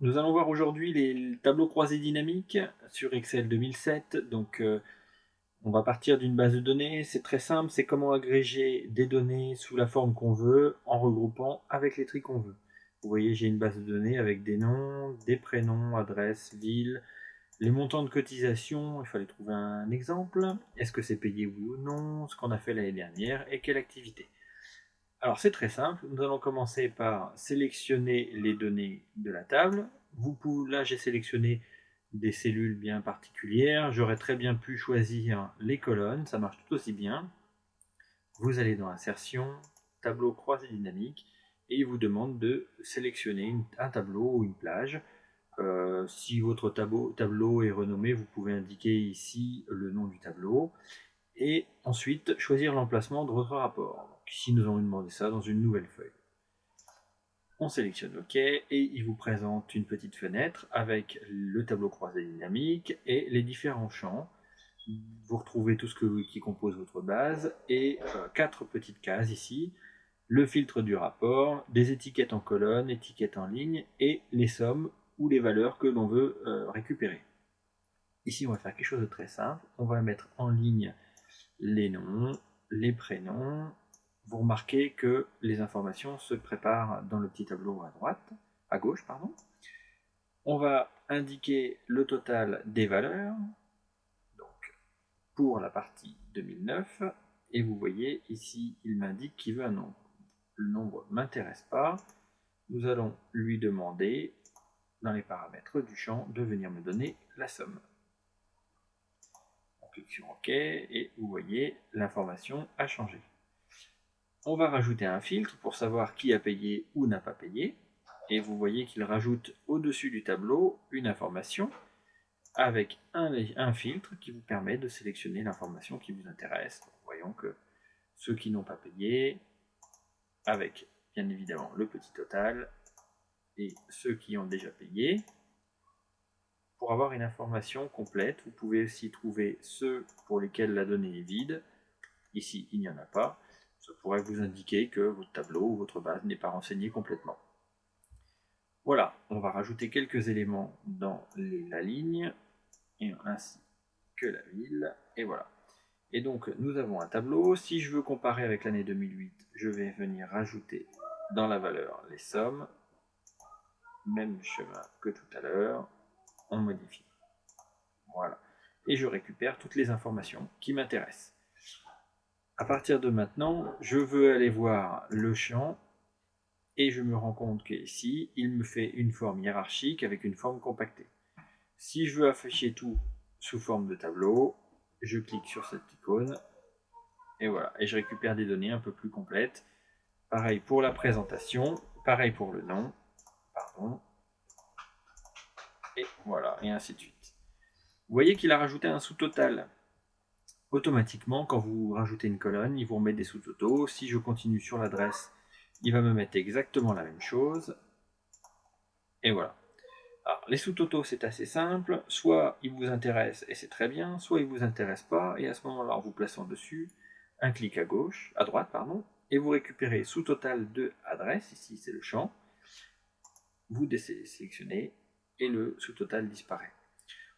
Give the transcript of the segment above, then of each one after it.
Nous allons voir aujourd'hui les tableaux croisés dynamiques sur Excel 2007. Donc, on va partir d'une base de données. C'est très simple, c'est comment agréger des données sous la forme qu'on veut en regroupant avec les tri qu'on veut. Vous voyez, j'ai une base de données avec des noms, des prénoms, adresses, villes, les montants de cotisation. Il fallait trouver un exemple. Est-ce que c'est payé oui ou non, ce qu'on a fait l'année dernière et quelle activité. Alors c'est très simple, nous allons commencer par sélectionner les données de la table. Là j'ai sélectionné des cellules bien particulières, j'aurais très bien pu choisir les colonnes, ça marche tout aussi bien. Vous allez dans Insertion, Tableau croisé dynamique, et il vous demande de sélectionner un tableau ou une plage. Si votre tableau est renommé, vous pouvez indiquer ici le nom du tableau et ensuite choisir l'emplacement de votre rapport. Donc ici, nous allons demander ça dans une nouvelle feuille. On sélectionne OK et il vous présente une petite fenêtre avec le tableau croisé dynamique et les différents champs. Vous retrouvez tout ce qui compose votre base et quatre petites cases ici. Le filtre du rapport, des étiquettes en colonne, étiquettes en ligne et les sommes ou les valeurs que l'on veut récupérer. Ici, on va faire quelque chose de très simple. On va mettre en ligne les noms, les prénoms. Vous remarquez que les informations se préparent dans le petit tableau à droite, à gauche, pardon. On va indiquer le total des valeurs, donc pour la partie 2009, et vous voyez ici, il m'indique qu'il veut un nombre. Le nombre ne m'intéresse pas. Nous allons lui demander, dans les paramètres du champ, de venir me donner la somme. On clique sur OK, et vous voyez, l'information a changé. On va rajouter un filtre pour savoir qui a payé ou n'a pas payé. Et vous voyez qu'il rajoute au-dessus du tableau une information avec un filtre qui vous permet de sélectionner l'information qui vous intéresse. Voyons que ceux qui n'ont pas payé, avec bien évidemment le petit total, et ceux qui ont déjà payé. Pour avoir une information complète, vous pouvez aussi trouver ceux pour lesquels la donnée est vide. Ici, il n'y en a pas. Ça pourrait vous indiquer que votre tableau ou votre base n'est pas renseigné complètement. Voilà, on va rajouter quelques éléments dans la ligne, ainsi que la ville, et voilà. Et donc, nous avons un tableau. Si je veux comparer avec l'année 2008, je vais venir rajouter dans la valeur les sommes. Même chemin que tout à l'heure, on modifie. Voilà. Et je récupère toutes les informations qui m'intéressent. À partir de maintenant, je veux aller voir le champ et je me rends compte qu'ici, il me fait une forme hiérarchique avec une forme compactée. Si je veux afficher tout sous forme de tableau, je clique sur cette icône et voilà, et je récupère des données un peu plus complètes. Pareil pour la présentation, pareil pour le nom, pardon, et voilà, et ainsi de suite. Vous voyez qu'il a rajouté un sous-total. Automatiquement, quand vous rajoutez une colonne, il vous remet des sous-totaux. Si je continue sur l'adresse, il va me mettre exactement la même chose. Et voilà. Alors, les sous-totaux, c'est assez simple. Soit ils vous intéressent et c'est très bien, soit ils ne vous intéressent pas. Et à ce moment-là, en vous plaçant dessus, un clic à droite, pardon, et vous récupérez sous-total de adresse. Ici, c'est le champ. Vous désélectionnez et le sous-total disparaît.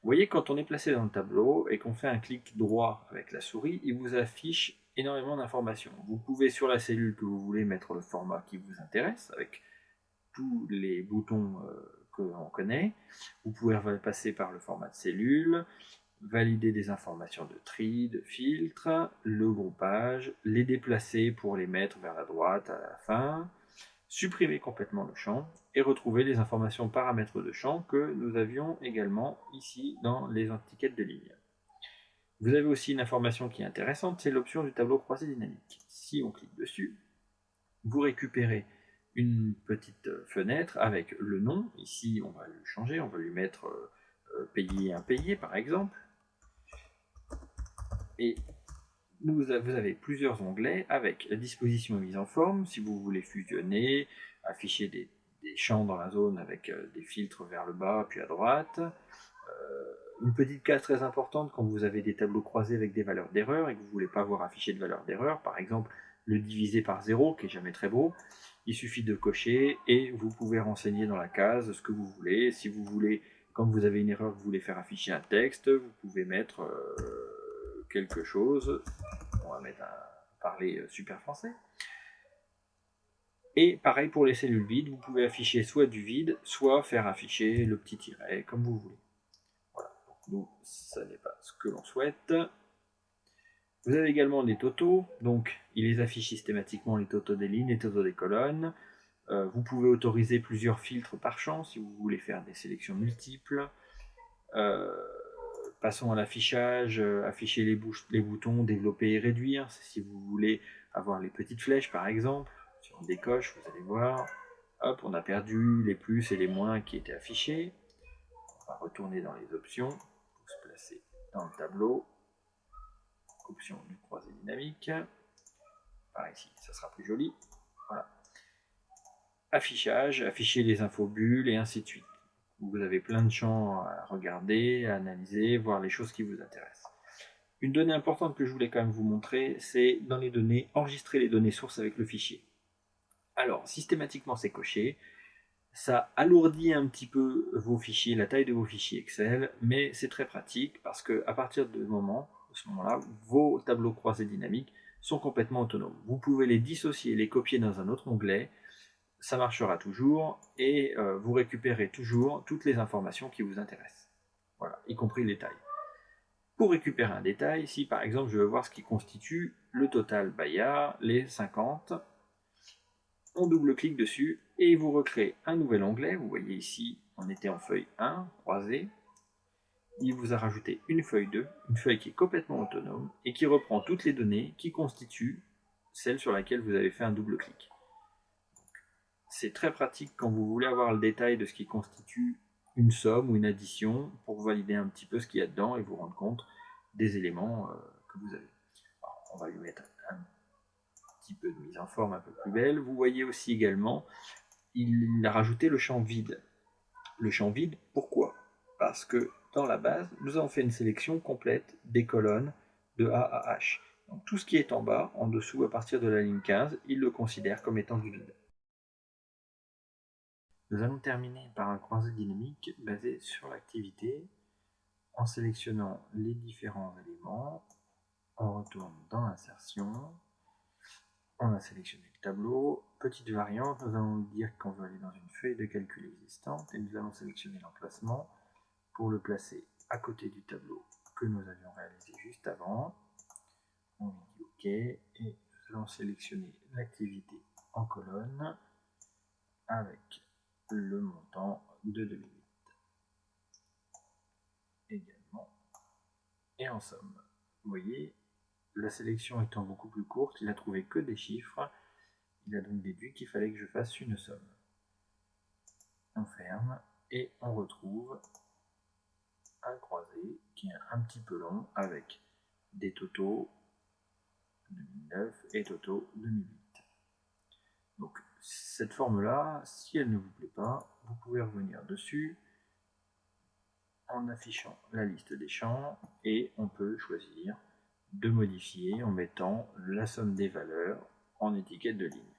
Vous voyez, quand on est placé dans le tableau et qu'on fait un clic droit avec la souris, il vous affiche énormément d'informations. Vous pouvez, sur la cellule que vous voulez, mettre le format qui vous intéresse, avec tous les boutons que l'on connaît. Vous pouvez passer par le format de cellule, valider des informations de tri, de filtre, le groupage, les déplacer pour les mettre vers la droite à la fin, supprimer complètement le champ et retrouver les informations paramètres de champ que nous avions également ici dans les étiquettes de ligne. Vous avez aussi une information qui est intéressante, c'est l'option du tableau croisé dynamique. Si on clique dessus, vous récupérez une petite fenêtre avec le nom. Ici, on va le changer, on va lui mettre payé impayé par exemple. Et vous avez plusieurs onglets avec la disposition et mise en forme, si vous voulez fusionner, afficher des champs dans la zone avec des filtres vers le bas puis à droite. Une petite case très importante quand vous avez des tableaux croisés avec des valeurs d'erreur et que vous ne voulez pas voir afficher de valeur d'erreur, par exemple le diviser par 0 qui est jamais très beau, Il suffit de cocher et vous pouvez renseigner dans la case ce que vous voulez. Si vous voulez, comme vous avez une erreur, vous voulez faire afficher un texte, vous pouvez mettre quelque chose. On va mettre un parler super français. Et pareil pour les cellules vides, vous pouvez afficher soit du vide, soit faire afficher le petit tiret, comme vous voulez. Voilà, donc nous, ça n'est pas ce que l'on souhaite. Vous avez également des totaux, donc il les affiche systématiquement, les totaux des lignes, les totaux des colonnes. Vous pouvez autoriser plusieurs filtres par champ si vous voulez faire des sélections multiples. Passons à l'affichage, afficher les boutons, développer et réduire, si vous voulez avoir les petites flèches par exemple. Si on décoche, vous allez voir, hop, on a perdu les plus et les moins qui étaient affichés. On va retourner dans les options pour se placer dans le tableau. Option du croisé dynamique. Par ici, ça sera plus joli. Voilà. Affichage, afficher les infos bulles et ainsi de suite. Vous avez plein de champs à regarder, à analyser, voir les choses qui vous intéressent. Une donnée importante que je voulais quand même vous montrer, c'est dans les données, enregistrer les données sources avec le fichier. Alors, systématiquement, c'est coché. Ça alourdit un petit peu vos fichiers, la taille de vos fichiers Excel, mais c'est très pratique parce qu'à partir de ce moment-là, vos tableaux croisés dynamiques sont complètement autonomes. Vous pouvez les dissocier, les copier dans un autre onglet, ça marchera toujours et vous récupérez toujours toutes les informations qui vous intéressent. Voilà, y compris les tailles. Pour récupérer un détail, si par exemple je veux voir ce qui constitue le total Bayard, les 50, on double-clique dessus et il vous recrée un nouvel onglet. Vous voyez ici, on était en feuille 1, croisée. Il vous a rajouté une feuille 2, une feuille qui est complètement autonome et qui reprend toutes les données qui constituent celle sur laquelle vous avez fait un double-clic. C'est très pratique quand vous voulez avoir le détail de ce qui constitue une somme ou une addition pour valider un petit peu ce qu'il y a dedans et vous rendre compte des éléments que vous avez. Alors, on va lui mettre un petit peu de mise en forme un peu plus belle. Vous voyez aussi également, il a rajouté le champ vide. Le champ vide, pourquoi? Parce que dans la base, nous avons fait une sélection complète des colonnes de A à H. Donc tout ce qui est en bas, en dessous, à partir de la ligne 15, il le considère comme étant du vide. Nous allons terminer par un croisé dynamique basé sur l'activité. En sélectionnant les différents éléments, on retourne dans l'insertion. On a sélectionné le tableau. Petite variante, nous allons dire qu'on veut aller dans une feuille de calcul existante et nous allons sélectionner l'emplacement pour le placer à côté du tableau que nous avions réalisé juste avant. On lui dit OK et nous allons sélectionner l'activité en colonne avec le montant de 2008 également. Et en somme, vous voyez, la sélection étant beaucoup plus courte, il a trouvé que des chiffres. Il a donc déduit qu'il fallait que je fasse une somme. On ferme et on retrouve un croisé qui est un petit peu long avec des totaux 2009 et totaux 2008. Donc cette forme-là, si elle ne vous plaît pas, vous pouvez revenir dessus en affichant la liste des champs et on peut choisir de modifier en mettant la somme des valeurs en étiquette de ligne.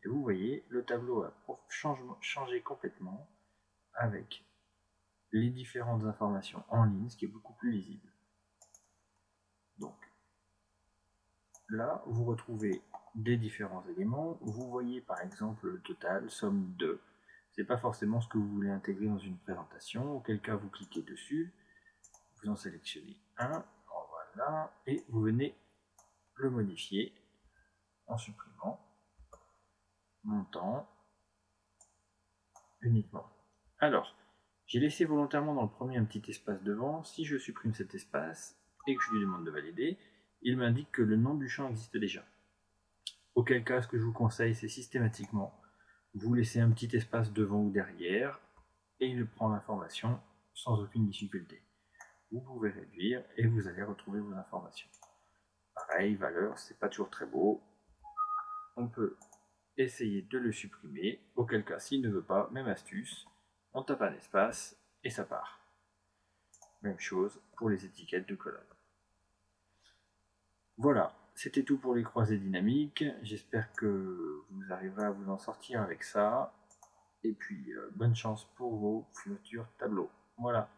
Et vous voyez, le tableau a changé complètement avec les différentes informations en ligne, ce qui est beaucoup plus lisible. Donc là, vous retrouvez des différents éléments. Vous voyez par exemple le total, somme 2. Ce n'est pas forcément ce que vous voulez intégrer dans une présentation, auquel cas vous cliquez dessus, vous en sélectionnez un, voilà, et vous venez le modifier en supprimant montant uniquement. Alors, j'ai laissé volontairement dans le premier un petit espace devant. Si je supprime cet espace et que je lui demande de valider, il m'indique que le nom du champ existe déjà. Auquel cas, ce que je vous conseille, c'est systématiquement vous laisser un petit espace devant ou derrière et il prend l'information sans aucune difficulté. Vous pouvez réduire et vous allez retrouver vos informations. Pareil, valeur, c'est pas toujours très beau. On peut essayer de le supprimer, auquel cas, s'il ne veut pas, même astuce, on tape un espace et ça part. Même chose pour les étiquettes de colonnes. Voilà, c'était tout pour les croisées dynamiques. J'espère que vous arriverez à vous en sortir avec ça. Et puis, bonne chance pour vos futurs tableaux. Voilà.